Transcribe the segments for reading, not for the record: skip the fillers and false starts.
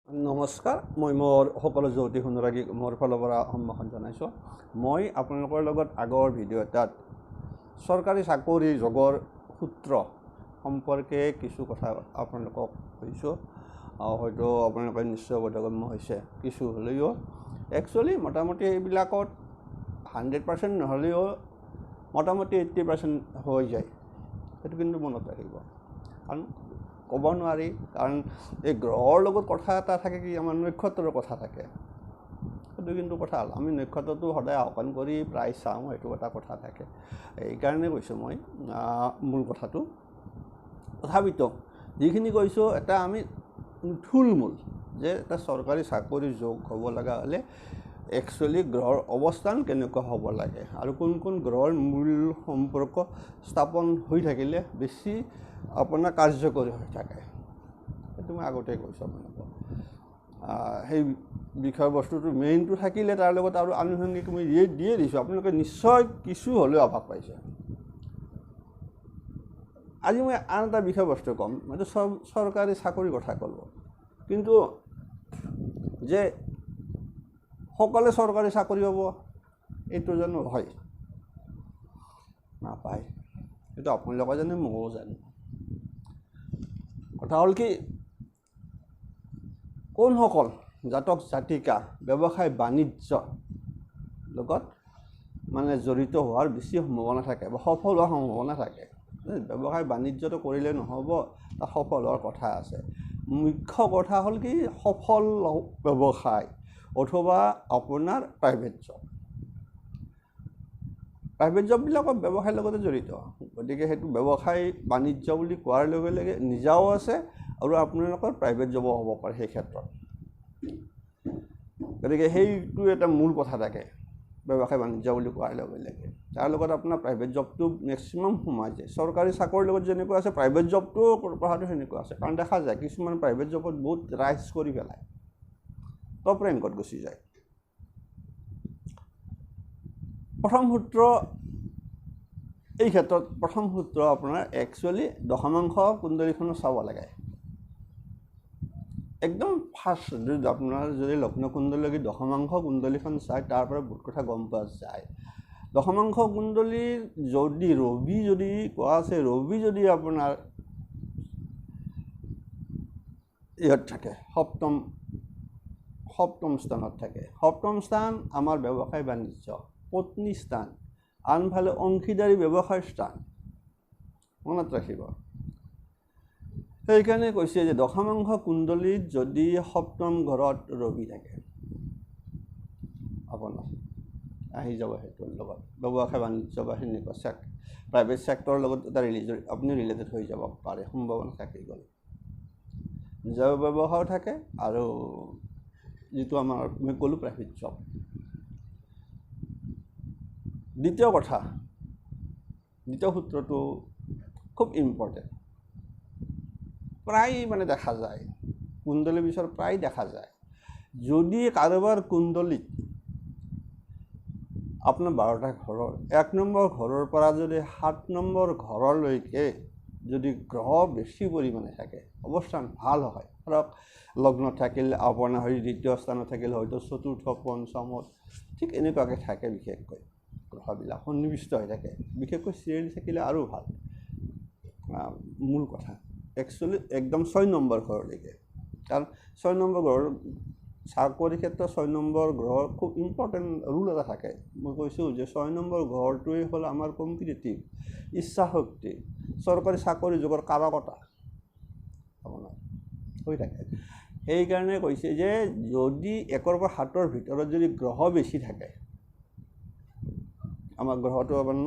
নমস্কাৰ মই মোৰ সকলো জ্যোতি অনুৰাগী মোৰ ফালৰ পৰা সম্ভাষণ জনাইছোঁ। মই আপোনালোকৰ লগত আগৰ ভিডিঅ' এটাত চৰকাৰী চাকৰি যোগৰ সূত্ৰ সম্পৰ্কে কিছু কথা আপোনালোকক কৈছোঁ। হয়তো আপোনালোকে নিশ্চয় বোধগম্য হৈছে কিছু হ'লেও একচুৱেলি মোটামুটি এইবিলাকত 100% নহ'লেও মোটামুটি 80% হৈ যায়। সেইটো কিন্তু মনত ৰাখিব, কাৰণ ক'ব নোৱাৰি, কাৰণ এই গ্ৰহৰ লগত কথা এটা থাকে কি আমাৰ নক্ষত্ৰৰ কথা থাকে। সেইটো কিন্তু কথা হ'ল আমি নক্ষত্ৰটো সদায় আহ্বান কৰি প্ৰায় চাওঁ, সেইটো এটা কথা থাকে। এইকাৰণে কৈছোঁ মই মূল কথাটো। তথাপিতো যিখিনি কৈছোঁ এটা আমি থুলমূল যে এটা চৰকাৰী চাকৰি যোগ হ'ব লগা হ'লে একচুৱেলি গ্ৰহৰ অৱস্থান কেনেকুৱা হ'ব লাগে আৰু কোন কোন গ্ৰহৰ মূল সম্পৰ্ক স্থাপন হৈ থাকিলে বেছি আপোনাৰ কাৰ্যকৰী হৈ থাকে, সেইটো মই আগতে কৈছোঁ আপোনালোকক। সেই বিষয়বস্তুটো মেইনটো থাকিলে তাৰ লগত আৰু আনুষংগিক মই দিয়ে দিছোঁ, আপোনালোকে নিশ্চয় কিছু হ'লেও আভাস পাইছে। আজি মই আন এটা বিষয়বস্তু ক'ম, মইতো চৰকাৰী চাকৰিৰ কথা ক'লোঁ, কিন্তু যে সকলোৱে চৰকাৰী চাকৰি হ'ব এইটো জানো হয়? নাপায়। এইটো আপোনালোকে জানে, ময়ো জানো। কথা হ'ল কি, কোনসকল জাতক জাতিকা ব্যৱসায় বাণিজ্য লগত মানে জড়িত হোৱাৰ বেছি সম্ভাৱনা থাকে বা সফল হোৱাৰ সম্ভাৱনা থাকে। ব্যৱসায় বাণিজ্যটো কৰিলে নহ'ব, তাত সফল হোৱাৰ কথা আছে। মুখ্য কথা হ'ল কি, সফল ব্যৱসায় অথবা আপোনাৰ প্ৰাইভেট জব। প্ৰাইভেট জববিলাকত ব্যৱসায়ৰ লগতে জড়িত, গতিকে সেইটো ব্যৱসায় বাণিজ্য বুলি কোৱাৰ লগে লগে নিজাও আছে আৰু আপোনালোকৰ প্ৰাইভেট জবো হ'ব পাৰে সেই ক্ষেত্ৰত। গতিকে সেইটো এটা মূল কথা থাকে ব্যৱসায় বাণিজ্য বুলি কোৱাৰ লগে লগে। তাৰ লগত আপোনাৰ প্ৰাইভেট জবটো মেক্সিমাম সোমাই যায়। চৰকাৰী চাকৰিৰ লগত যেনেকুৱা আছে প্ৰাইভেট জবটোও পঢ়াটো সেনেকুৱা আছে, কাৰণ দেখা যায় কিছুমান প্ৰাইভেট জবত বহুত ৰাইজ কৰি পেলায়, টপ ৰেংকত গুচি যায়। প্ৰথম সূত্ৰ এই ক্ষেত্ৰত প্ৰথম সূত্ৰ আপোনাৰ একচুৱেলি দশমাংশ কুণ্ডলীখনো চাব লাগে। একদম ফাৰ্ষ্ট যদি আপোনাৰ যদি লগ্ন কুণ্ডলী দশমাংশ কুণ্ডলীখন চায়, তাৰ পৰা বহুত কথা গম পোৱা যায়। দশমাংশ কুণ্ডলীৰ যদি ৰবি যদি কোৱা আছে, ৰবি যদি আপোনাৰ ইয়াত থাকে সপ্তম স্থানত থাকে, সপ্তম স্থান আমাৰ ব্যৱসায় বাণিজ্য, পত্নী স্থান, আনফালে অংশীদাৰী ব্যৱসায়ৰ স্থান, মনত ৰাখিব। সেইকাৰণে কৈছে যে দশমাংশ কুণ্ডলীত যদি সপ্তম ঘৰত ৰবি থাকে, আপোনাৰ আহি যাব সেইটোৰ লগত ব্যৱসায় বাণিজ্য বা সেনেকুৱা প্ৰাইভেট ছেক্টৰৰ লগত এটা আপুনি ৰিলেটেড হৈ যাব পাৰে, সম্ভাৱনা থাকি গ'ল। নিজৰ ব্যৱসায়ো থাকে আৰু যিটো আমাৰ মই ক'লোঁ প্ৰাইভেট জব। দ্বিতীয় কথা, দ্বিতীয় সূত্ৰটো খুব ইম্পৰ্টেণ্ট, প্ৰায় মানে দেখা যায় কুণ্ডলী বিচাৰ প্ৰায় দেখা যায়। যদি কাৰোবাৰ কুণ্ডলীত আপোনাৰ 12টা ঘৰৰ 1 নম্বৰ ঘৰৰ পৰা যদি 7 নম্বৰ ঘৰলৈকে যদি গ্ৰহ বেছি পৰিমাণে থাকে, অৱস্থান ভাল হয়, ধৰক লগ্ন থাকিল আপোনাৰ হয়তো দ্বিতীয় স্থানত থাকিল, হয়তো চতুৰ্থ পঞ্চমত, ঠিক এনেকুৱাকৈ থাকে। বিশেষকৈ গ্ৰহবিলাক সন্নিৱিষ্ট হৈ থাকে, বিশেষকৈ চিৰিয়েল থাকিলে আৰু ভাল। মূল কথা একচুৱেলি একদম 6 নম্বৰ ঘৰলৈকে, কাৰণ 6 নম্বৰ ঘৰৰ চাকৰিৰ ক্ষেত্ৰত 6 নম্বৰ গ্ৰহৰ খুব ইম্পৰ্টেণ্ট ৰুল এটা থাকে। মই কৈছোঁ যে 6 নম্বৰ ঘৰটোৱেই হ'ল আমাৰ কম্পিটিটিভ ইচ্ছা শক্তি, চৰকাৰী চাকৰি যুগৰ কাৰকতা আপোনাৰ হৈ থাকে। সেইকাৰণে কৈছে যে যদি 1 পৰা 7ৰ ভিতৰত যদি গ্ৰহ বেছি থাকে, আমাৰ গ্ৰহটো আপোনাৰ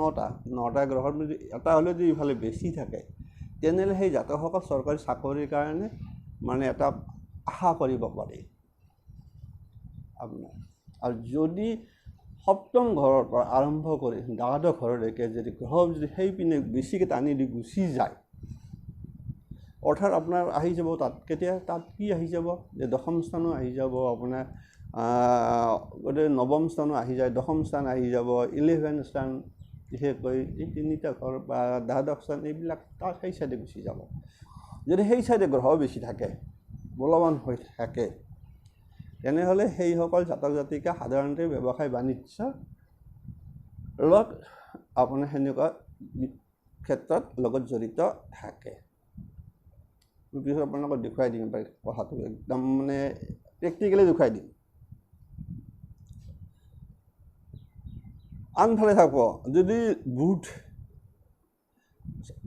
9টা গ্ৰহৰ যদি এটা হ'লেও যদি ইফালে বেছি থাকে, তেনেহ'লে সেই জাতকসকল চৰকাৰী চাকৰিৰ কাৰণে মানে এটা আশা কৰিব পাৰি আপোনাৰ। আৰু যদি সপ্তম ঘৰৰ পৰা আৰম্ভ কৰি 12 ঘৰলৈকে যদি গ্ৰহ যদি সেইপিনে বেছিকৈ টানি দি গুচি যায়, অৰ্থাৎ আপোনাৰ আহি যাব তাত কি আহি যাব, যে দশম স্থানো আহি যাব আপোনাৰ, গতিকে নৱম স্থানো আহি যায়, দশম স্থান আহি যাব, 11 স্থান, বিশেষকৈ এই 3টা ঘৰ বা 12 স্থান, এইবিলাক তাত সেই চাইডে গুচি যাব। যদি সেই চাইডে গ্ৰহ বেছি থাকে, বলৱান হৈ থাকে, তেনেহ'লে সেইসকল জাতক জাতিকা সাধাৰণতে ব্যৱসায় বাণিজ্যৰ লগত আপোনাৰ সেনেকুৱা ক্ষেত্ৰত লগত জড়িত থাকে। পিছত আপোনালোকক দেখুৱাই দিম কথাটো একদম মানে প্ৰেক্টিকেলি দেখুৱাই দিম। আনফালে থাকব যদি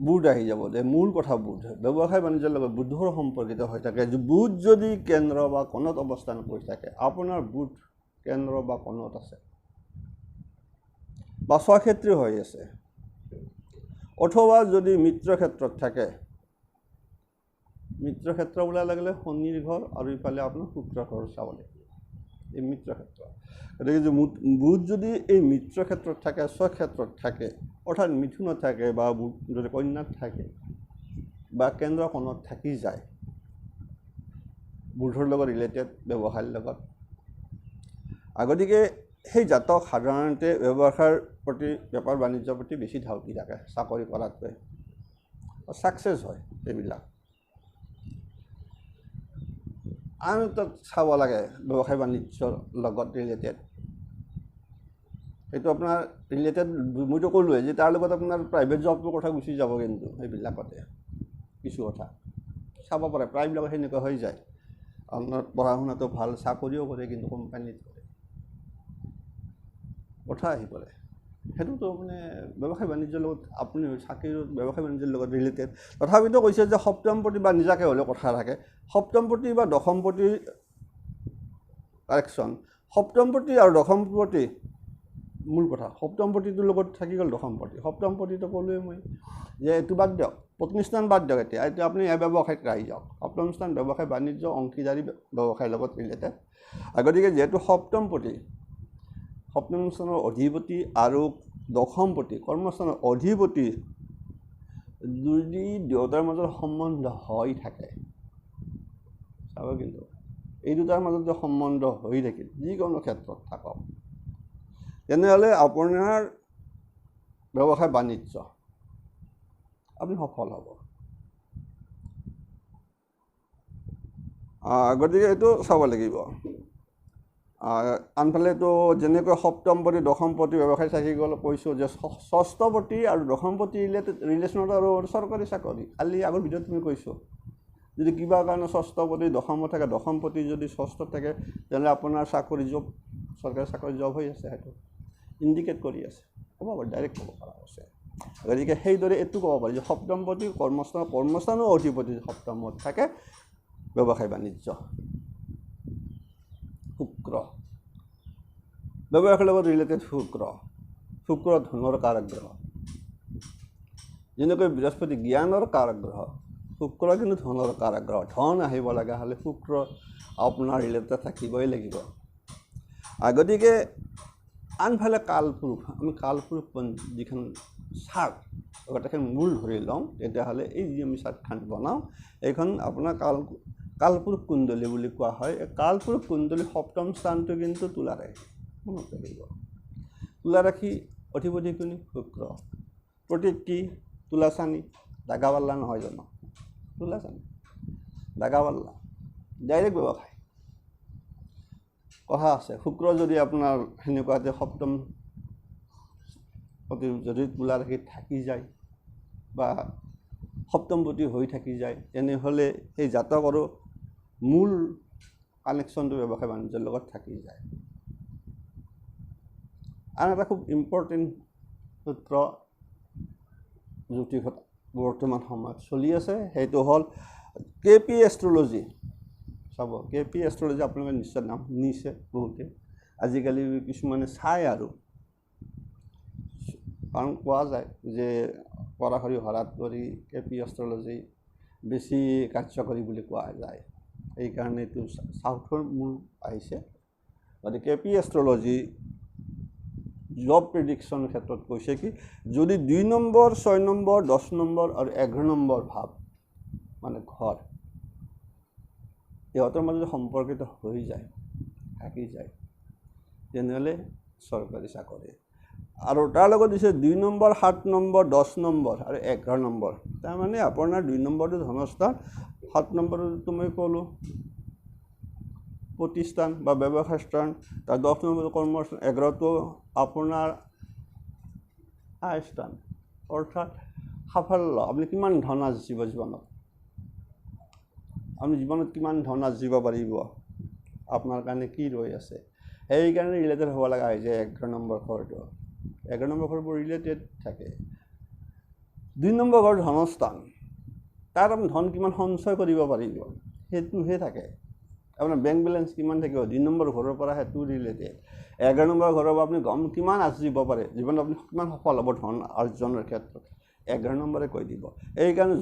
বুধ আহি যাব যে মূল কথা বুধ ব্যৱসায় বাণিজ্যৰ লগত বুধৰ সম্পৰ্কিত হৈ থাকে। বুধ যদি কেন্দ্ৰ বা কোণত অৱস্থান কৰি থাকে, আপোনাৰ বুধ কেন্দ্ৰ বা কোণত আছে বা স্বক্ষেত্ৰী হৈ আছে, অথবা যদি মিত্ৰ ক্ষেত্ৰত থাকে, মিত্ৰ ক্ষেত্ৰ বোলাৰ লাগিলে শনিৰ ঘৰ আৰু ইফালে আপোনাৰ শুক্ৰ ঘৰ চাব লাগিব, এই মিত্ৰ ক্ষেত্ৰ। গতিকে বুধ যদি এই মিত্ৰ ক্ষেত্ৰত থাকে, স্বক্ষেত্ৰত থাকে, অৰ্থাৎ মিথুনত থাকে বা যদি কন্যাত থাকে বা কেন্দ্ৰ কোণত থাকি যায়, বুধৰ লগত ৰিলেটেড ব্যৱসায়ৰ লগত, গতিকে সেই জাতক সাধাৰণতে ব্যৱসায়ৰ প্ৰতি বেপাৰ বাণিজ্যৰ প্ৰতি বেছি ধাউতি থাকে চাকৰি কৰাতকৈ, ছাকচেছ হয় এইবিলাক। আন এটা চাব লাগে ব্যৱসায় বাণিজ্যৰ লগত ৰিলেটেড, সেইটো আপোনাৰ ৰিলেটেড মইতো ক'লোৱে যে তাৰ লগত আপোনাৰ প্ৰাইভেট জবটোৰ কথা গুচি যাব, কিন্তু সেইবিলাকতে কিছু কথা চাব পাৰে। প্ৰায়বিলাক সেনেকুৱা হৈ যায়, আপোনাৰ পঢ়া শুনাটো ভাল, চাকৰিও কৰে কিন্তু কোম্পানীত কৰে, কথা আহি পৰে। সেইটোতো মানে ব্যৱসায় বাণিজ্যৰ লগত আপুনি চাকৰিৰ ব্যৱসায় বাণিজ্যৰ লগত ৰিলেটেড। তথাপিতো কৈছে যে সপ্তমপতি বা নিজাকৈ হ'লেও কথা থাকে, সপ্তমপতি বা দশমপতি কাৰেকশ্যন, সপ্তমপতি আৰু দশমপতি মূল কথা। সপ্তমপতিটোৰ লগত থাকি গ'ল দশমপতি। সপ্তমপতিটো ক'লোৱে মই যে এইটো বাদ দিয়ক, পত্নীস্থান বাদ দিয়ক, এতিয়া আপুনি ব্যৱসায়ত আহি যাওক। সপ্তম স্থান ব্যৱসায় বাণিজ্য অংশীদাৰী ব্যৱসায়ৰ লগত ৰিলেটেড। গতিকে যিহেতু সপ্তমপতি, সপ্তম স্থানৰ অধিপতি আৰু দশমপতি কৰ্মস্থানৰ অধিপতি যদি দুয়োটাৰ মাজত সম্বন্ধ হৈ থাকে, চাব কিন্তু এই দুটাৰ মাজত যে সম্বন্ধ হৈ থাকিল যিকোনো ক্ষেত্ৰত থাকক, তেনেহ'লে আপোনাৰ ব্যৱসায় বাণিজ্য আপুনি সফল হ'ব। গতিকে এইটো চাব লাগিব। আনফালেতো যেনেকৈ সপ্তমপতি দশমপতি ব্যৱসায় থাকি গ'ল, কৈছোঁ যে ষষ্ঠপতি আৰু দশমপতি ৰিলেশ্যনত আৰু চৰকাৰী চাকৰি। কালি আগৰ ভিডিঅ'ত তুমি কৈছোঁ, যদি কিবা কাৰণে ষষ্ঠপতি দশমত থাকে, দশমপতি যদি ষষ্ঠত থাকে, তেনেহ'লে আপোনাৰ চাকৰি জব, চৰকাৰী চাকৰি জব হৈ আছে, সেইটো ইণ্ডিকেট কৰি আছে, ক'ব পাৰি, ডাইৰেক্ট ক'ব পৰা হৈছে। গতিকে সেইদৰে এইটো ক'ব পাৰি যে সপ্তমপতি কৰ্মস্থানৰ অধিপতি সপ্তমত থাকে, ব্যৱসায় বাণিজ্য। শুক্ৰ ব্যৱসায়ৰ লগত ৰিলেটেড, শুক্ৰ ধনৰ কাৰক গ্ৰহ। যেনেকৈ বৃহস্পতি জ্ঞানৰ কাৰক গ্ৰহ, শুক্ৰ কিন্তু ধনৰ কাৰক গ্ৰহ। ধন আহিব লগা হ'লে শুক্ৰ আপোনাৰ ৰিলেটেড থাকিবই লাগিব। গতিকে আনফালে কালপুৰুষ, আমি কালপুৰুষ যিখন চাৰ্ট গোটেইখন মূল ধৰি লওঁ, তেতিয়াহ'লে এই যি আমি চাৰ্টখন বনাওঁ, এইখন আপোনাৰ কালপুৰুষ কুণ্ডলী বুলি কোৱা হয়। এই কালপুৰুষ কুণ্ডলী সপ্তম স্থানটো কিন্তু তুলা ৰাশি, মনত ৰাখিব। তুলা ৰাশি অধিপতি কোন? শুক্ৰ। প্ৰতীক কি? তুলা চানি, দাগাবাল্লা নহয় জানো? তুলা চানি, দাগাবাল্লা, ডাইৰেক্ট ব্যৱসায়। কথা আছে, শুক্ৰ যদি আপোনাৰ সেনেকুৱাতে সপ্তম প্ৰতি যদি তুলা ৰাশিত থাকি যায় বা সপ্তমপতি হৈ থাকি যায়, তেনেহ'লে সেই জাতকৰো মূল কানেকশ্যনটো ব্যৱসায় বাণিজ্যৰ লগত থাকি যায়। আন এটা খুব ইম্পৰ্টেণ্ট সূত্ৰ জ্যোতিষত বৰ্তমান সময়ত চলি আছে, সেইটো হ'ল KP এষ্ট্ৰলজি। চাব, KP এষ্ট্ৰলজি আপোনালোকে নিশ্চয় নাম নিছে বহুতে, আজিকালি কিছুমানে চাই আৰু, কাৰণ কোৱা যায় যে পৰাশৰী হৰাত কৰি KP এষ্ট্ৰলজি বেছি কাৰ্যকৰী বুলি কোৱা যায়। সেইকাৰণে এইটো চাউথৰ মূল আহিছে। গতিকে KP এষ্ট্ৰলজি জব প্ৰেডিকশ্যনৰ ক্ষেত্ৰত কৈছে কি, যদি 2 নম্বৰ, 6 নম্বৰ, 10 নম্বৰ আৰু 11 নম্বৰ ভাৱ মানে ঘৰ ইহঁতৰ মাজত সম্পৰ্কিত হৈ যায়, থাকি যায়, তেনেহ'লে চৰকাৰী চাকৰি। আৰু তাৰ লগত দিছে 2 নম্বৰ, 7 নম্বৰ, 10 নম্বৰ আৰু 11 নম্বৰ। তাৰমানে আপোনাৰ 2 নম্বৰটো ধনস্থান, 7 নম্বৰটো মই ক'লোঁ প্ৰতিষ্ঠান বা ব্যৱসায় স্থান, তাৰ 10 নম্বৰ কৰ্মস্থান, 11টো আপোনাৰ আয় স্থান, অৰ্থাৎ সাফল্য। আপুনি কিমান ধন আৰ্জিব জীৱনত, আপুনি জীৱনত কিমান ধন আৰ্জিব পাৰিব, আপোনাৰ কাৰণে কি ৰৈ আছে, সেইকাৰণে ৰিলেটেড হ'ব লগা হৈছে 11 নম্বৰ ঘৰটো। 11 নম্বৰ ঘৰবোৰ ৰিলেটেড থাকে। 2 নম্বৰ ঘৰ ধনস্থান, তাত আপুনি ধন কিমান সঞ্চয় কৰিব পাৰিব সেইটোহে থাকে। আপোনাৰ বেংক বেলেঞ্চ কিমান থাকিব 2 নম্বৰ ঘৰৰ পৰা সেইটো ৰিলেটেড। 11 নম্বৰ ঘৰৰ পৰা আপুনি কিমান আৰ্জিব পাৰে, জীৱনত আপুনি কিমান সফল হ'ব ধন আৰ্জনৰ ক্ষেত্ৰত, 11 নম্বৰে কৈ দিব। এইকাৰণে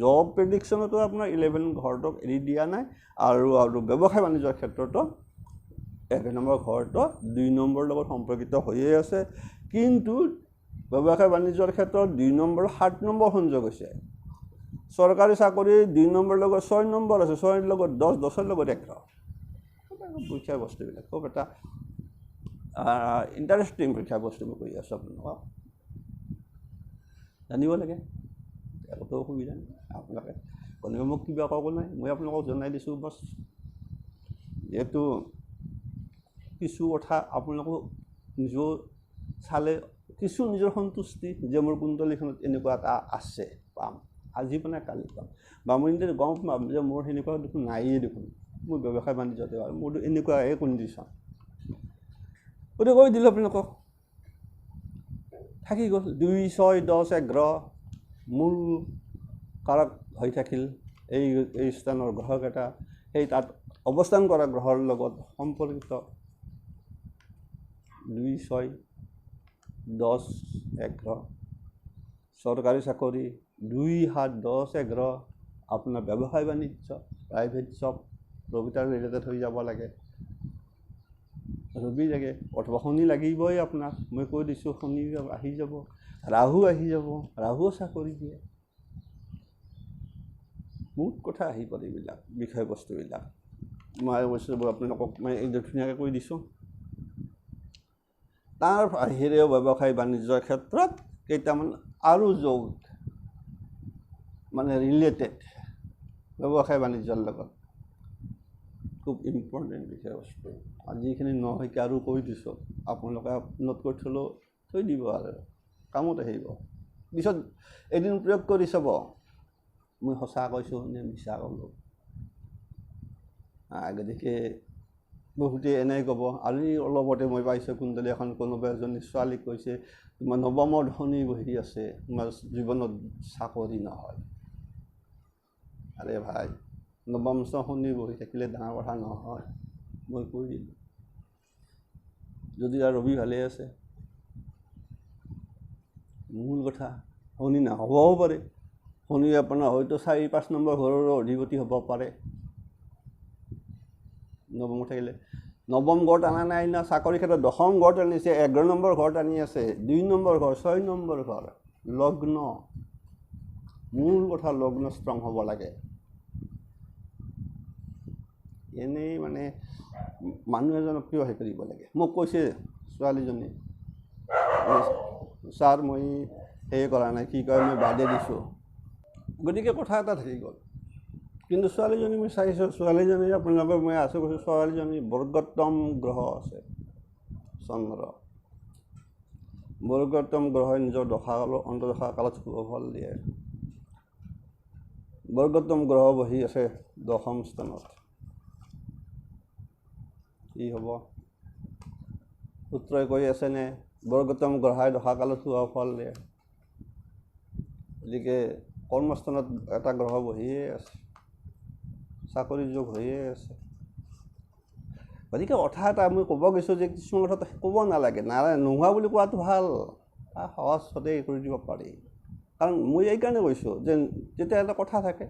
জব প্ৰেডিকশ্যনতো আপোনাৰ 11 ঘৰটোক এৰি দিয়া নাই, আৰু ব্যৱসায় বাণিজ্যৰ ক্ষেত্ৰতো 11 নম্বৰ ঘৰটো 2 নম্বৰৰ লগত সম্পৰ্কিত হৈয়ে আছে। কিন্তু ব্যৱসায় বাণিজ্যৰ ক্ষেত্ৰত 2 নম্বৰ 7 নম্বৰ সংযোগ হৈছে। চৰকাৰী চাকৰি 2 নম্বৰৰ লগত 6 নম্বৰ আছে, 6ৰ লগত 10, 10ৰ লগত 11। পৰীক্ষাৰ বস্তুবিলাক খুব এটা ইণ্টাৰেষ্টিং পৰীক্ষাৰ বস্তু মই কৈ আছোঁ আপোনালোকক, জানিব লাগে, একোতো অসুবিধা নাই। আপোনালোকে কোনোবা মোক কিবা ক'ব নাই, মই আপোনালোকক জনাই দিছোঁ বছ। যিহেতু কিছু কথা আপোনালোকক নিজেও চালে কিছু নিজৰ সন্তুষ্টি যে মোৰ কুণ্ডলীখনত এনেকুৱা এটা আছে, পাম আজি মানে কালি পাম, বা মই নিজে গম পাম যে মোৰ সেনেকুৱা দেখোন নায়েই দেখোন, মোৰ ব্যৱসায় বাণিজ্যতে আৰু মোৰতো এনেকুৱাহে কণ্ডিশ্যন। গতিকে কৈ দিলোঁ আপোনালোকক, থাকি গ'ল 2, 6, 10, 11 মূল কাৰক হৈ থাকিল এই স্থানৰ গ্ৰহকেইটা, সেই তাত অৱস্থান কৰা গ্ৰহৰ লগত সম্পৰ্কিত 2, 6, 10, 11 চৰকাৰী চাকৰি, 2, 7, 10, 11 আপোনাৰ ব্যৱসায় বাণিজ্য, প্ৰাইভেট জব, ৰবিটাৰ ৰিলেটেড হৈ যাব লাগে, ৰবি লাগে অথবা শনি লাগিবই আপোনাক, মই কৈ দিছোঁ শনি আহি যাব, ৰাহু আহি যাব, ৰাহুও চাকৰি দিয়ে, বহুত কথা আহি পৰে এইবিলাক বিষয়বস্তুবিলাক। মই অৱশ্যে আপোনালোকক মই একদম ধুনীয়াকৈ কৈ দিছোঁ। তাৰ বাহিৰেও ব্যৱসায় বাণিজ্যৰ ক্ষেত্ৰত কেইটামান আৰু যোগ মানে ৰিলেটেড ব্যৱসায় বাণিজ্যৰ লগত খুব ইম্পৰ্টেণ্ট বিষয়বস্তু। আজিখিনি নহয়কে আৰু কৈ দিছোঁ, আপোনালোকে নোট কৰি থ'লেও থৈ দিব আৰু কামত আহিব। পিছত এদিন প্ৰয়োগ কৰি চাব মই সঁচা কৈছোঁ নে মিছা ক'লোঁ। গতিকে বহুতে এনেই ক'ব, আজি অলপতে মই পাইছোঁ কুণ্ডলী এখন, কোনোবা এজনী ছোৱালীক কৈছে তোমাৰ 9মৰ শনি বহি আছে, তোমাৰ জীৱনত চাকৰি নহয়। আৰে ভাই 9ম শনি বহি থাকিলে ডাঙৰ কথা নহয়, মই কৈ দিলোঁ। যদি আৰু ৰবি ভালে আছে, মূল কথা শনি নহ'বও পাৰে, শনি আপোনাৰ হয়তো 4, 5 নম্বৰ ঘৰৰ অধিপতি হ'ব পাৰে। 9ম থাকিলে 9ম ঘৰত আনা নাই না, চাকৰি ক্ষেত্ৰত 10ম ঘৰত আনিছে, 11 নম্বৰ ঘৰত আনি আছে, 2 নম্বৰ ঘৰ, 6 নম্বৰ ঘৰ, লগ্ন, মূল কথা লগ্ন ষ্ট্ৰং হ'ব লাগে। এনেই মানে মানুহ এজনক কিয় হেৰি কৰিব লাগে। মোক কৈছে ছোৱালীজনী, ছাৰ মই হেৰি কৰা নাই, কি কয় মই বাদে দিছোঁ। গতিকে কথা এটা থাকি গ'ল। কিন্তু ছোৱালীজনী মই চাইছোঁ, ছোৱালীজনী আপোনালোকৰ মই আছোঁ কৈছোঁ, ছোৱালীজনী বৰ্গোত্তম গ্ৰহ আছে, চন্দ্ৰ। বৰ্গোত্তম গ্ৰহই নিজৰ দশাকালত অন্তৰ্দশা কালত শুভ ফল দিয়ে। বৰ্গোত্তম গ্ৰহ বহি আছে 10ম স্থানত, কি হ'ব সূত্ৰই কৈ আছেনে বৰ্গোত্তম গ্ৰহাই দশাকালত শুভ ফল দিয়ে। গতিকে কৰ্মস্থানত এটা গ্ৰহ বহিয়ে আছে, চাকৰি যোগ হৈয়ে আছে। গতিকে কথা এটা মই ক'ব গৈছোঁ যে কিছুমান কথা ক'ব নালাগে, নোহোৱা বুলি কোৱাটো ভাল, সহজতে কৰি দিব পাৰি। কাৰণ মই এইকাৰণে কৈছোঁ যে যেতিয়া এটা কথা থাকে,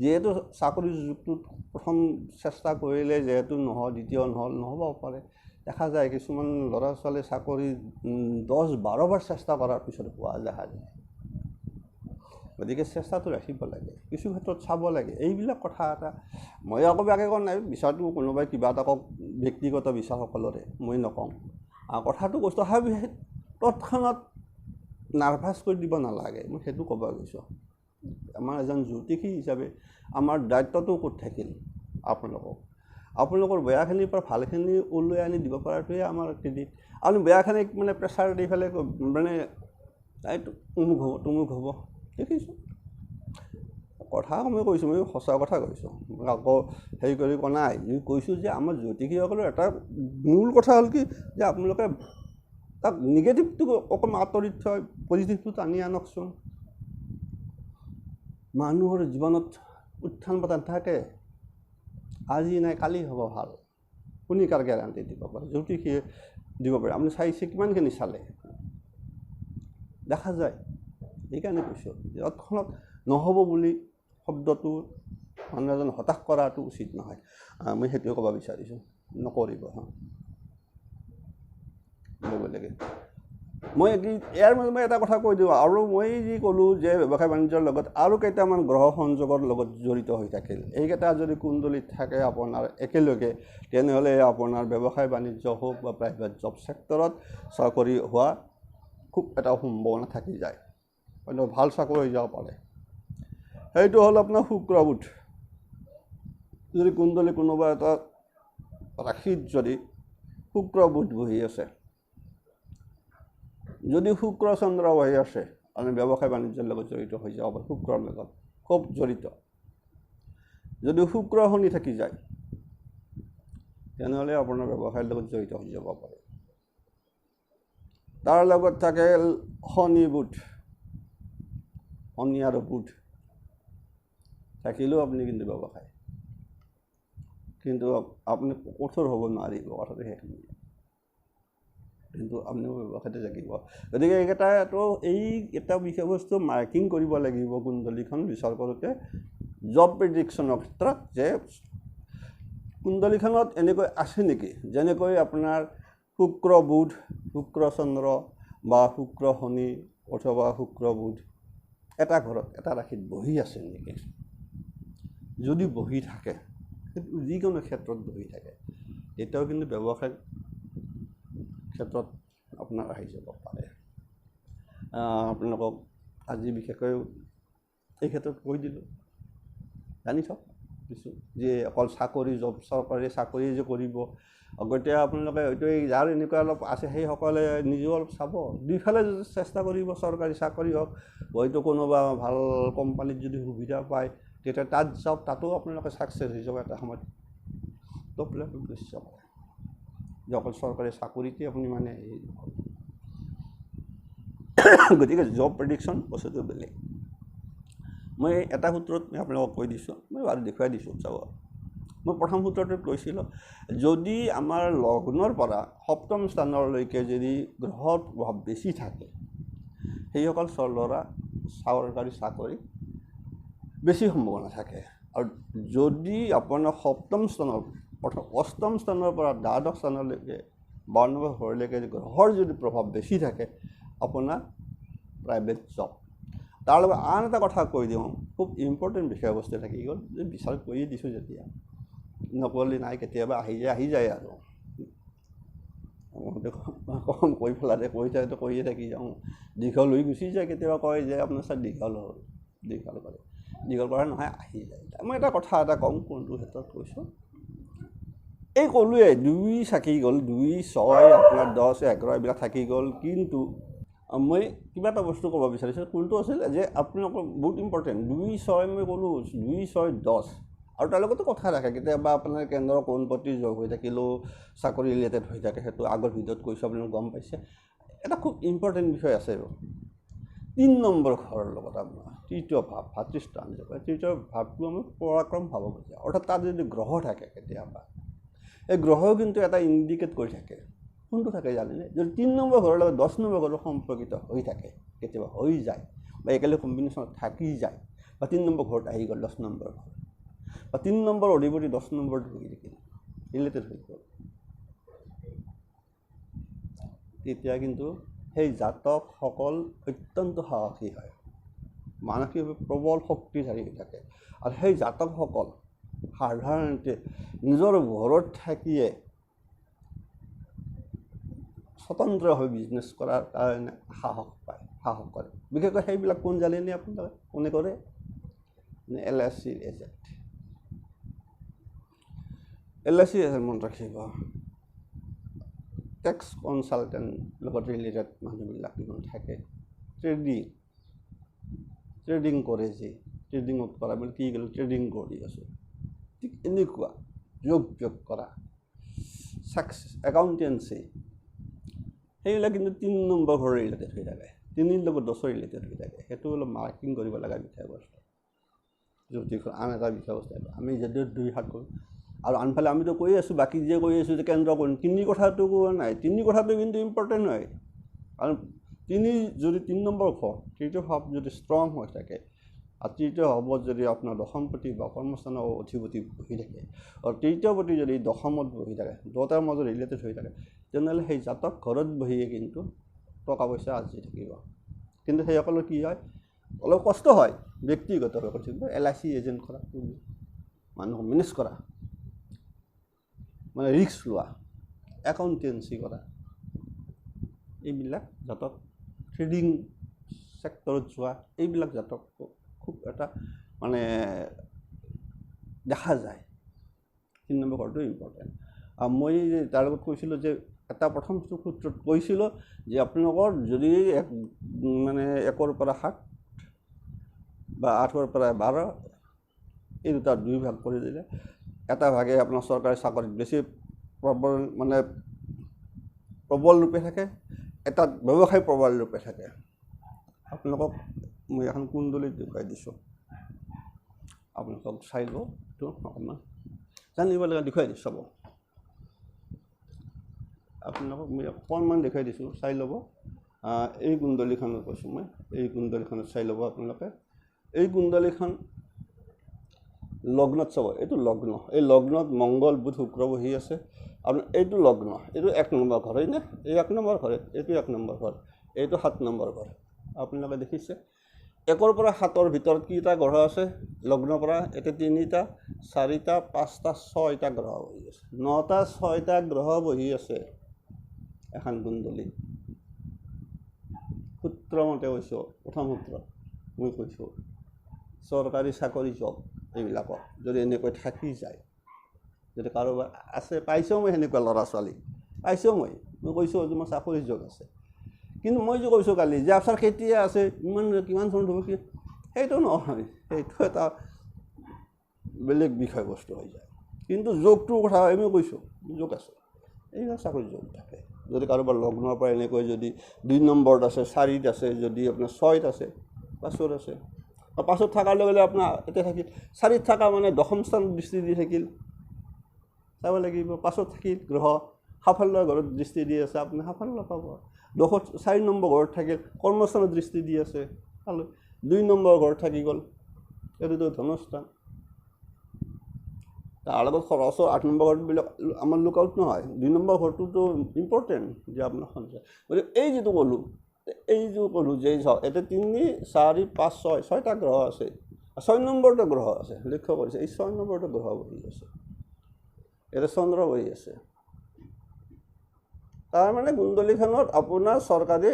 যিহেতু চাকৰি যুগটোত প্ৰথম চেষ্টা কৰিলে যিহেতু নহয়, দ্বিতীয় নহ'ব পাৰে। দেখা যায় কিছুমান ল'ৰা ছোৱালী চাকৰি 10-12 বাৰ চেষ্টা কৰাৰ পিছত পোৱা দেখা যায়। গতিকে চেষ্টাটো ৰাখিব লাগে, কিছু ক্ষেত্ৰত চাব লাগে, এইবিলাক কথা এটা। মই আকৌ বেয়াকৈ কোৱা নাই, বিচাৰটো কোনোবাই কিবা এটা কওক, ব্যক্তিগত বিচাৰ সকলোৰে, মই নকওঁ। কথাটো কৈছোঁ, তৎক্ষণাত নাৰ্ভাছ কৰি দিব নালাগে, মই সেইটো ক'ব গৈছোঁ। আমাৰ এজন জ্যোতিষী হিচাপে আমাৰ দায়িত্বটো ক'ত থাকিল আপোনালোকক। আপোনালোকৰ বেয়াখিনিৰ পৰা ভালখিনি ওলাই আনি দিব পৰাটোৱে আমাৰ ক্ৰেডিট আপুনি বেয়াখিনিক মানে প্ৰেছাৰ দি পেলাই মানে এইটো তুমুক হ'ব দেখিছোঁ কথা মই কৈছোঁ মই সঁচা কথা কৈছোঁ আকৌ হেৰি কৰি কোৱা নাই কৈছোঁ যে আমাৰ জ্যোতিষীসকলৰ এটা মূল কথা হ'ল কি যে আপোনালোকে তাক নিগেটিভটো অকণমান আঁতৰি থৈ পজিটিভটো টানি আনকচোন মানুহৰ জীৱনত উত্থান পতন থাকে আজি নাই কালি হ'ব ভাল কোনে কাৰ গেৰাণ্টি দিব পাৰে জ্যোতিষীয়ে দিব পাৰে আপুনি চাইছে কিমানখিনি চালে দেখা যায় সেইকাৰণে কৈছোঁ তৎক্ষণাত নহ'ব বুলি শব্দটো মানুহ এজন হতাশ কৰাটো উচিত নহয় মই সেইটোৱে ক'ব বিচাৰিছোঁ নকৰিব বেলেগে মই ইয়াৰ মাজত মই এটা কথা কৈ দিওঁ আৰু মই যি ক'লোঁ যে ব্যৱসায় বাণিজ্যৰ লগত আৰু কেইটামান গ্ৰহ সংযোগৰ লগত জড়িত হৈ থাকিল এইকেইটা যদি কুণ্ডলীত থাকে আপোনাৰ একেলগে তেনেহ'লে আপোনাৰ ব্যৱসায় বাণিজ্য হওক বা প্ৰাইভেট জব ছেক্টৰত চাকৰি হোৱা খুব এটা সম্ভাৱনা থাকি যায় ভাল চাকৰি হৈ যাব পাৰে সেইটো হ'ল আপোনাৰ শুক্ৰ বুধ যদি কুণ্ডলী কোনোবা এটা ৰাশিত যদি শুক্ৰ বুধ বহি আছে যদি শুক্ৰ চন্দ্ৰ বহি আছে আমি ব্যৱসায় বাণিজ্যৰ লগত জড়িত হৈ যাব পাৰে শুক্ৰৰ লগত খুব জড়িত যদি শুক্ৰ শনি থাকি যায় তেনেহ'লে আপোনাৰ ব্যৱসায়ৰ লগত জড়িত হৈ যাব পাৰে তাৰ লগত থাকে শনি বুধ শনি আৰু বুধ থাকিলেও আপুনি কিন্তু ব্যৱসায় কিন্তু আপুনি কঠোৰ হ'ব নোৱাৰিব কথাটো সেইখিনি কিন্তু আপুনিও ব্যৱসায়তে লাগিব গতিকে এইকেইটাতো এইকেইটা বিষয়বস্তু মাৰ্কিং কৰিব লাগিব কুণ্ডলীখন বিচাৰ কৰোঁতে জব প্ৰেডিকশ্যনৰ ক্ষেত্ৰত যে কুণ্ডলীখনত এনেকৈ আছে নেকি যেনেকৈ আপোনাৰ শুক্ৰ বুধ শুক্ৰ চন্দ্ৰ বা শুক্ৰ শনি অথবা শুক্ৰ বুধ এটা ঘৰত এটা ৰাশিত বহি আছে নেকি যদি বহি থাকে যিকোনো ক্ষেত্ৰত বহি থাকে তেতিয়াও কিন্তু ব্যৱসায় ক্ষেত্ৰত আপোনাৰ আহি যাব পাৰে আপোনালোকক আজি বিশেষকৈ এই ক্ষেত্ৰত কৈ দিলোঁ জানি চাওক কিছু যে অকল চাকৰি জব চৰকাৰী চাকৰি যে কৰিব গতিকে আপোনালোকে হয়তো যাৰ এনেকুৱা অলপ আছে সেইসকলে নিজেও অলপ চাব দুইফালে যদি চেষ্টা কৰিব চৰকাৰী চাকৰি হওক হয়তো কোনোবা ভাল কোম্পানীত যদি সুবিধা পায় তেতিয়া তাত যাওক তাতো আপোনালোকে ছাকচেছ হৈ যাব এটা সময়ত তপলে উদ্দেশ্য কৰে যে অকল চৰকাৰী চাকৰিতে আপুনি মানে গতিকে জব প্ৰেডিকশ্যন বস্তুটো বেলেগ মই এটা সূত্ৰত মই আপোনালোকক কৈ দিছোঁ মই আৰু দেখুৱাই দিছোঁ চাব মই প্ৰথম সূত্ৰটোত কৈছিলোঁ যদি আমাৰ লগ্নৰ পৰা সপ্তম স্থানলৈকে যদি গ্ৰহৰ প্ৰভাৱ বেছি থাকে সেইসকল ল'ৰা চৰকাৰী চাকৰি বেছি সম্ভাৱনা থাকে আৰু যদি আপোনাৰ সপ্তম স্থানৰ প্ৰথম অষ্টম স্থানৰ পৰা দ্বাদশ স্থানলৈকে 52 নম্বৰ ঘৰলৈকে গ্ৰহৰ যদি প্ৰভাৱ বেছি থাকে আপোনাৰ প্ৰাইভেট জব তাৰ লগত আন এটা কথা কৈ দিওঁ খুব ইম্পৰ্টেণ্ট বিষয়বস্তু থাকি গ'ল যে বিচাৰ কৰিয়ে দিছোঁ যেতিয়া নকলি নাই কেতিয়াবা আহি যায় আৰু কম কৈ পেলাতে কৈ থাকোঁতে কৈয়ে থাকি যাওঁ দীঘল হৈ গুচি যায় কেতিয়াবা কয় যে আপোনাৰ চাৰ দীঘল হ'ল দীঘল কৰে দীঘল কৰা নহয় আহি যায় মই এটা কথা এটা কম কোনটো ক্ষেত্ৰত কৈছোঁ এই ক'লোৱে 2 থাকি গ'ল 2 6 আপোনাৰ 10 11 এইবিলাক থাকি গ'ল কিন্তু মই কিবা এটা বস্তু ক'ব বিচাৰিছোঁ কোনটো আছিল যে আপোনালোকৰ বহুত ইম্পৰ্টেণ্ট 2 6 মই ক'লোঁ 2 6 10 আৰু তাৰ লগতো কথা ৰাখে কেতিয়াবা আপোনাৰ কেন্দ্ৰৰ কোণপতি যোগ হৈ থাকিলেও চাকৰি ৰিলেটেড হৈ থাকে সেইটো আগৰ ভিডিঅ'ত কৈছোঁ আপোনালোকে গম পাইছে এটা খুব ইম্পৰ্টেণ্ট বিষয় আছে আৰু 3 নম্বৰ ঘৰৰ লগত আপোনাৰ তৃতীয় ভাৱ ভাতৃস্থান যে কয় তৃতীয় ভাৱটো আমি পৰাক্ৰম ভাৱ বুজা অৰ্থাৎ তাত যদি গ্ৰহ থাকে কেতিয়াবা এই গ্ৰহেও কিন্তু এটা ইণ্ডিকেট কৰি থাকে কোনটো থাকে জানেনে যদি 3 নম্বৰ ঘৰৰ লগত 10 নম্বৰ ঘৰৰ সম্পৰ্কিত হৈ থাকে কেতিয়াবা হৈ যায় বা একেলগে কম্বিনেশ্যনত থাকি যায় বা 3 নম্বৰ ঘৰত আহি গ'ল 10 নম্বৰ ঘৰ বা 3 নম্বৰ অধিপতি 10 নম্বৰ ধৰি থাকিল ৰিলেটেড হৈ গ'ল তেতিয়া কিন্তু সেই জাতকসকল অত্যন্ত সাহসী হয় মানসিকভাৱে প্ৰবল শক্তিশালী হৈ থাকে আৰু সেই জাতকসকল সাধাৰণতে নিজৰ ঘৰত থাকিয়ে স্বতন্ত্ৰভাৱে বিজনেছ কৰাৰ কাৰণে সাহস কৰে বিশেষকৈ সেইবিলাক কোন জানেনে আপোনালোকে কোনে কৰে LIC এজেণ্ট LIC মনত ৰাখিব টেক্স কনচালটেণ্ট লগত ৰিলেটেড মানুহবিলাক থাকে ট্ৰেডিং কৰে যে ট্ৰেডিঙত কৰা বুলি কি ক'লে ট্ৰেডিং কৰি আছোঁ ঠিক এনেকুৱা যোগ কৰা চাকচেছ একাউণ্টেঞ্চি সেইবিলাক কিন্তু 3 নম্বৰ ঘৰ ৰিলেটেড হৈ থাকে 3ৰ লগত 10 ৰিলেটেড হৈ থাকে সেইটো অলপ মাৰ্কিং কৰিব লগা বিষয়বস্তু যিটো আন এটা বিষয়বস্তু আমি যদিও 2 হাত কৰোঁ আৰু আনফালে আমিতো কৈ আছোঁ বাকী যে কৈ আছোঁ যে কেন্দ্ৰ কৰিম 3 কথাটো কোৱা নাই 3 কথাটো কিন্তু ইম্পৰ্টেণ্ট হয় কাৰণ 3 যদি 3 নম্বৰ ঘৰ তৃতীয় ভাৱ যদি ষ্ট্ৰং হৈ থাকে আৰু তৃতীয় ভাৱত যদি আপোনাৰ দশমপতি বা কৰ্মস্থানৰ অধিপতি বহি থাকে আৰু তৃতীয়পতি যদি দশমত বহি থাকে দুটাৰ মাজত ৰিলেটেড হৈ থাকে তেনেহ'লে সেই জাতক ঘৰত বহিয়ে কিন্তু টকা পইচা আজি থাকিব কিন্তু সেইসকলৰ কি হয় অলপ কষ্ট হয় ব্যক্তিগতভাৱে কৈছোঁ LIC এজেণ্ট কৰা মানুহক মেনেজ কৰা মানে ৰিস্ক লোৱা একাউণ্টেঞ্চি কৰা এইবিলাক জাতক ট্ৰেডিং সেক্টৰত যোৱা এইবিলাক জাতক খুব এটা মানে দেখা যায় 3 নম্বৰ ঘৰটো ইম্পৰ্টেণ্ট আৰু মই তাৰ লগত কৈছিলোঁ যে এটা প্ৰথম সূত্ৰত কৈছিলোঁ যে আপোনালোকৰ যদি মানে 1ৰ পৰা 7 বা 8ৰ পৰা 12 এই দুটা 2 ভাগ কৰি দিলে এটা ভাগে আপোনাৰ চৰকাৰী চাকৰিত বেছি প্ৰবল ৰূপে থাকে এটা ব্যৱসায় প্ৰবল ৰূপে থাকে আপোনালোকক মই এখন কুণ্ডলী দেখুৱাই দিছোঁ আপোনালোকক চাই লব এইটো অকণমান জানিব লগা দেখুৱাই দিছোঁ চাব আপোনালোকক মই অকণমান দেখুৱাই দিছোঁ চাই ল'ব এই কুণ্ডলীখনত কৈছোঁ মই এই কুণ্ডলীখনত চাই ল'ব আপোনালোকে এই কুণ্ডলীখন লগ্নত চাব এইটো লগ্ন এই লগ্নত মংগল বুধ শুক্ৰ বহি আছে আপোনাৰ এইটো লগ্ন এইটো 1 নম্বৰ ঘৰ হয়নে এই 1 নম্বৰ ঘৰ এইটো 1 নম্বৰ ঘৰ এইটো 7 নম্বৰ ঘৰ আপোনালোকে দেখিছে 1ৰ পৰা 7ৰ ভিতৰত কিটা গ্ৰহ আছে লগ্নৰ পৰা এতে 3টা 4টা 5টা 6টা গ্ৰহ বহি আছে 9টা 6টা গ্ৰহ বহি আছে এখন কুণ্ডলী সূত্ৰ মতে কৈছোঁ প্ৰথম সূত্ৰ মই কৈছোঁ চৰকাৰী চাকৰি জব এইবিলাকৰ যদি এনেকৈ থাকি যায় যদি কাৰোবাৰ আছে পাইছোঁ মই সেনেকুৱা ল'ৰা ছোৱালী পাইছোঁ মই কৈছোঁ যে মোৰ চাকৰি যোগ আছে কিন্তু মই যে কৈছোঁ কালি যে আপোনাৰ কেতিয়া আছে কিমান চনত হ'ব কি সেইটো নহয় সেইটো এটা বেলেগ বিষয়বস্তু হৈ যায় কিন্তু যোগটোৰ কথা আমি কৈছোঁ যোগ আছে এইবিলাক চাকৰি যোগ থাকে যদি কাৰোবাৰ লগ্নৰ পৰা এনেকৈ যদি 2 নম্বৰত আছে 4ত আছে যদি আপোনাৰ 6ত আছে 5ত আছে আৰু 5ত থকাৰ লগে লগে আপোনাৰ এতিয়া থাকিল 4ত থকা মানে দশম স্থানত দৃষ্টি দি থাকিল চাব লাগিব 5ত থাকিল গ্ৰহ সাফল্যৰ ঘৰত দৃষ্টি দি আছে আপুনি সাফল্য পাব 4 নম্বৰ ঘৰত থাকিল কৰ্মস্থানত দৃষ্টি দি আছে 2 নম্বৰ ঘৰত থাকি গ'ল এইটোতো ধনস্থান তাৰ লগত খৰচৰ 8 নম্বৰ ঘৰবিলাক আমাৰ লুকআউট নহয় 2 নম্বৰ ঘৰটোতো ইম্পৰ্টেণ্ট যে আপোনাৰ সঞ্চয় গতিকে এই যিটো ক'লোঁ যে এতে 3 4 5 6টা গ্ৰহ আছে 6 নম্বৰটো গ্ৰহ আছে লক্ষ্য কৰিছে এই 6 নম্বৰটো গ্ৰহ বহি আছে এটা চন্দ্ৰ বহি আছে তাৰ মানে কুণ্ডলীখনত আপোনাৰ চৰকাৰী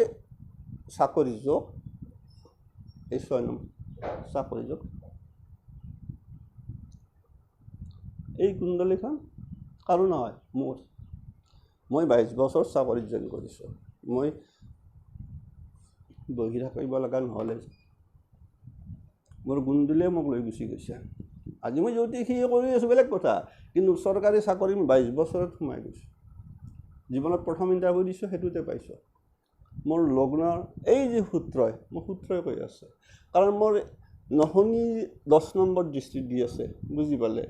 চাকৰি যোগ এই 6 নম্বৰ চাকৰি যোগ এই কুণ্ডলীখন কাৰো নহয় মোৰ মই 22 বছৰ চাকৰিত জইন কৰিছোঁ মই বহি থাকিব লগা নহ'লে মোৰ কুণ্ডলীয়ে মোক লৈ গুচি গৈছে আজি মই জ্যোতিষীয়ে কৰি আছোঁ বেলেগ কথা কিন্তু চৰকাৰী চাকৰি মই 22 বছৰত সোমাই গৈছোঁ জীৱনত প্ৰথম ইণ্টাৰভিউ দিছোঁ সেইটোতে পাইছোঁ মোৰ লগ্নৰ এই যে সূত্ৰই মই সূত্ৰই কৈ আছে কাৰণ মোৰ নহনি 10 নম্বৰ দৃষ্টি দি আছে বুজি পালে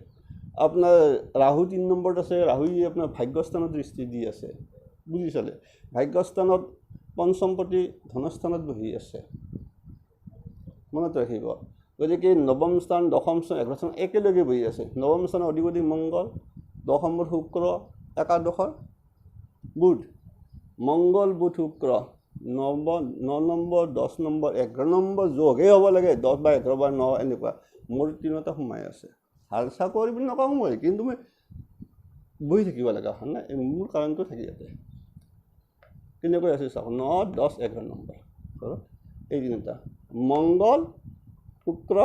আপোনাৰ ৰাহু 3 নম্বৰত আছে ৰাহুই আপোনাৰ ভাগ্যস্থানত দৃষ্টি দি আছে বুজি চালে ভাগ্যস্থানত পঞ্চমপতি ধনস্থানত বহি আছে মনত ৰাখিব গতিকে নৱম স্থান দশম স্থান 11 স্থান একেলগে বহি আছে নৱম স্থানৰ অধিপতি মংগল দশমৰ শুক্ৰ একাদশৰ বুধ মংগল বুধ শুক্ৰ 9 নম্বৰ 10 নম্বৰ 11 নম্বৰ যোগহে হ'ব লাগে 10 বা 11 বা 9 এনেকুৱা মোৰ 3টা সোমাই আছে ভাল চাকৰি বুলি নকওঁ মই কিন্তু মই বহি থাকিব লগা হয় না মোৰ কাৰণটো থাকি আছে কেনেকৈ আছে চাওক 9 10 11 নম্বৰ এই 3টা মংগল শুক্ৰ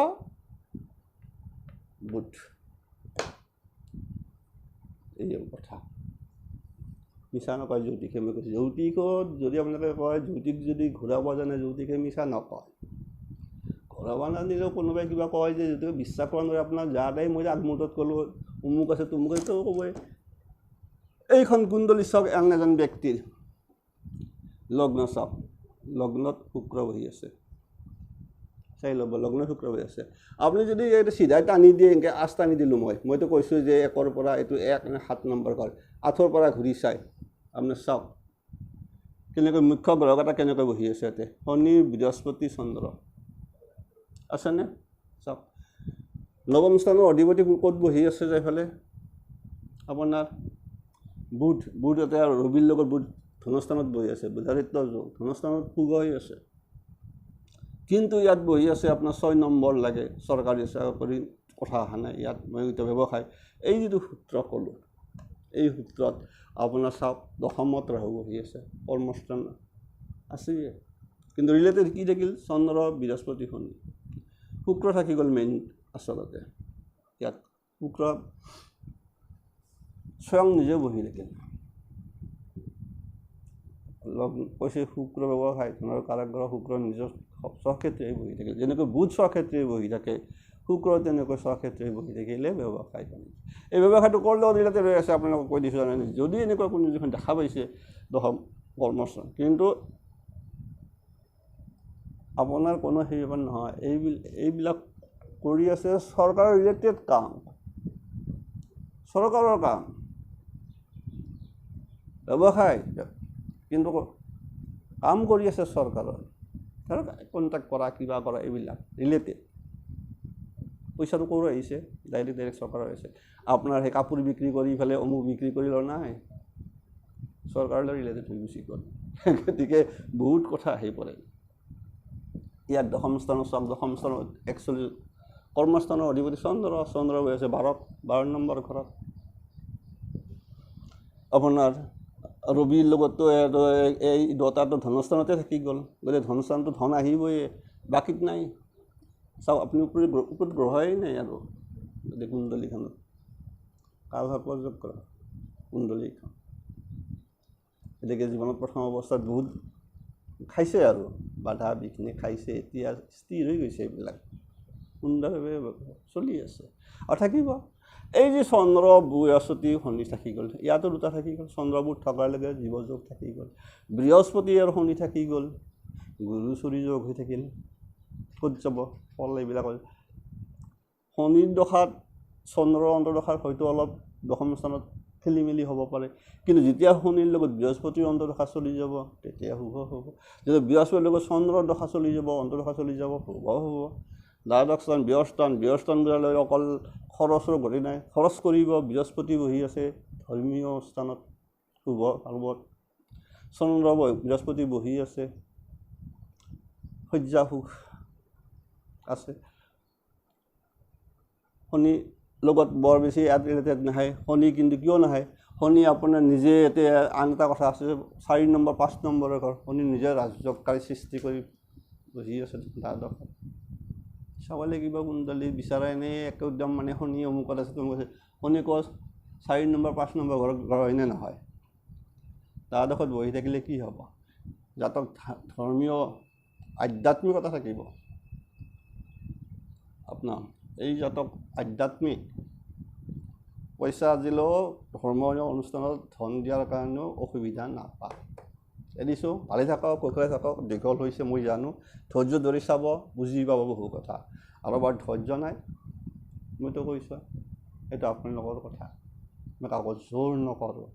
বুধ এই কথা মিছা নকয় জ্যোতিষে মই কৈছোঁ জ্যোতিষত যদি আপোনালোকে কয় জ্যোতিষ যদি ঘূৰাব জানে জ্যোতিষে মিছা নকয় ঘূৰাব নাজানিলেও কোনোবাই কিবা কয় যে জ্যোতিষে বিশ্বাস কৰা নোৱাৰে আপোনাৰ যাতেই মই আগমুহূৰ্তত ক'লোঁ অমুক আছে তমুক আছে তেওঁ ক'বই এইখন কুণ্ডলী চাওক আন এজন ব্যক্তিৰ লগ্ন চাওক লগ্নত শুক্ৰ বহি আছে চাই ল'ব লগ্নত শুক্ৰ বহি আছে আপুনি যদি এইটো চিধাই টানি দিয়ে এনেকৈ আঁচ টানি দিলোঁ মইতো কৈছোঁ যে 1 পৰা এইটো 1 নে 7 নম্বৰ ঘৰ 8 পৰা ঘূৰি চাই আপুনি চাওক কেনেকৈ মুখ্য গ্ৰহ এটা কেনেকৈ বহি আছে ইয়াতে শনি বৃহস্পতি চন্দ্ৰ আছেনে চাওক নৱম স্থানৰ অধিপতি ক'ত বহি আছে যে এইফালে আপোনাৰ বুধ ইয়াতে ৰবিৰ লগত বুধ ধনস্থানত বহি আছে বুধাদিত্য যোগ ধনস্থানত শুভ হৈ আছে কিন্তু ইয়াত বহি আছে আপোনাৰ 6 নম্বৰ লাগে চৰকাৰী চাকৰি কথা অহা নাই ইয়াত মই এতিয়া ব্যৱসায় এই যিটো সূত্ৰ ক'লোঁ এই সূত্ৰত আপোনাৰ চাওক দশমত ৰাহু বহি আছে কৰ্মস্থান আছে কিন্তু ৰিলেটেড কি থাকিল চন্দ্ৰ বৃহস্পতি শনি শুক্ৰ থাকি গ'ল মেইন আচলতে ইয়াত শুক্ৰ স্বয়ং নিজে বহি থাকিল কৈছে শুক্ৰ ব্যৱসায় ধনৰ কাৰক গ্ৰহ শুক্ৰ নিজৰ স্বক্ষেত্ৰে বহি থাকিল যেনেকৈ বুধ স্বক্ষেত্ৰে বহি থাকে শুক্ৰ তেনেকৈ স্বক্ষেত্ৰে বহি থাকিলে ব্যৱসায় এই ব্যৱসায়টো ক'ৰ লগত ৰিলেটেড হৈ আছে আপোনালোকক কৈ দিছোঁ জানে যদি এনেকুৱা কোনো যিখন দেখা পাইছে দশম কৰ্মস্থান কিন্তু আপোনাৰ কোনো হেৰি নহয় এইবিলাক কৰি আছে চৰকাৰৰ ৰিলেটেড কাম চৰকাৰৰ কাম ব্যৱসায় কিন্তু কাম কৰি আছে চৰকাৰৰ কণ্টেক্ট কৰা কিবা কৰা এইবিলাক ৰিলেটেড পইচাটো ক'ৰ আহিছে ডাইৰেক্ট চৰকাৰৰ আহিছে আপোনাৰ সেই কাপোৰ বিক্ৰী কৰি ইফালে অমুক বিক্ৰী কৰি লোৱা নাই চৰকাৰৰ ৰিলেটেড হৈ গুচি গ'ল গতিকে বহুত কথা আহি পৰে ইয়াত দশম স্থানৰ চাওক দশম স্থানৰ একচুৱেলি কৰ্মস্থানৰ অধিপতি চন্দ্ৰ হৈ আছে 12 নম্বৰ ঘৰত আপোনাৰ ৰবিৰ লগতো এই দুটাটো ধনস্থানতে থাকি গ'ল গতিকে ধনস্থানটো ধন আহিবই বাকীত নাই চাওক আপুনি ওপৰত গ্ৰহই নাই আৰু গতিকে কুণ্ডলীখনত কালসৰ্পযোগ কৰা কুণ্ডলীখন গতিকে জীৱনত প্ৰথম অৱস্থাত বহুত খাইছে আৰু বাধা বিঘিনি খাইছে এতিয়া স্থিৰ হৈ গৈছে এইবিলাক সুন্দৰভাৱে চলি আছে আৰু থাকিব এই যে চন্দ্ৰ বৃহস্পতি শনি থাকি গ'ল ইয়াতো দুটা থাকি গ'ল চন্দ্ৰ বুধ থকাৰ লগে জীৱযোগ থাকি গ'ল বৃহস্পতি আৰু শনি থাকি গ'ল গুৰু চুৰি যোগ হৈ থাকিল ক'ত যাব ফল এইবিলাক শনিৰ দশাত চন্দ্ৰৰ অন্তৰ্দশাত হয়তো অলপ দশম স্থানত খেলি মেলি হ'ব পাৰে কিন্তু যেতিয়া শনিৰ লগত বৃহস্পতিৰ অন্তৰ্দশা চলি যাব তেতিয়া শুভ হ'ব যেতিয়া বৃহস্পতিৰ লগত চন্দ্ৰৰ দশা চলি যাব অন্তৰ্দশা চলি যাব শুভ হ'ব দ্বাদশ স্থান ব্যয়স্থান বোলালৈ অকল খৰচৰ গতি নাই খৰচ কৰিব বৃহস্পতি বহি আছে ধৰ্মীয় স্থানত শুভ ভাৱত চন্দ্ৰ বৃহস্পতি বহি আছে শয্যা সুখ আছে শনি লগত বৰ বেছি ইয়াত ৰিলেটেড নাহে শনি কিন্তু কিয় নাহে শনি আপোনাৰ নিজে এতিয়া আন এটা কথা আছে 4 নম্বৰ 5 নম্বৰৰ ঘৰ শনি নিজে ৰাজযোগকাৰী সৃষ্টি কৰি বহি আছে দ্বাদশত চাব লাগিব কুণ্ডলী বিচাৰাই নে একদম মানে শনি অমুকত আছে তুমি কৈছে শনি কয় 4 নম্বৰ 5 নম্বৰ ঘৰ হয়নে নহয় দ্বাদশত বহি থাকিলে কি হ'ব জাতক ধৰ্মীয় আধ্যাত্মিকতা থাকিব আপোনাৰ এই জাতক আধ্যাত্মিক পইচা দিলেও ধৰ্মীয় অনুষ্ঠানত ধন দিয়াৰ কাৰণেও অসুবিধা নাপায় এদিছোঁ ভালে থাকক কুশলে থাকক দীঘল হৈছে মই জানো ধৈৰ্য ধৰি চাব বুজি পাব বহু কথা আৰু বৰ ধৈৰ্য নাই মইতো কৈছোঁ এইটো আপোনালোকৰ কথা মই কাকো জোৰ নকৰোঁ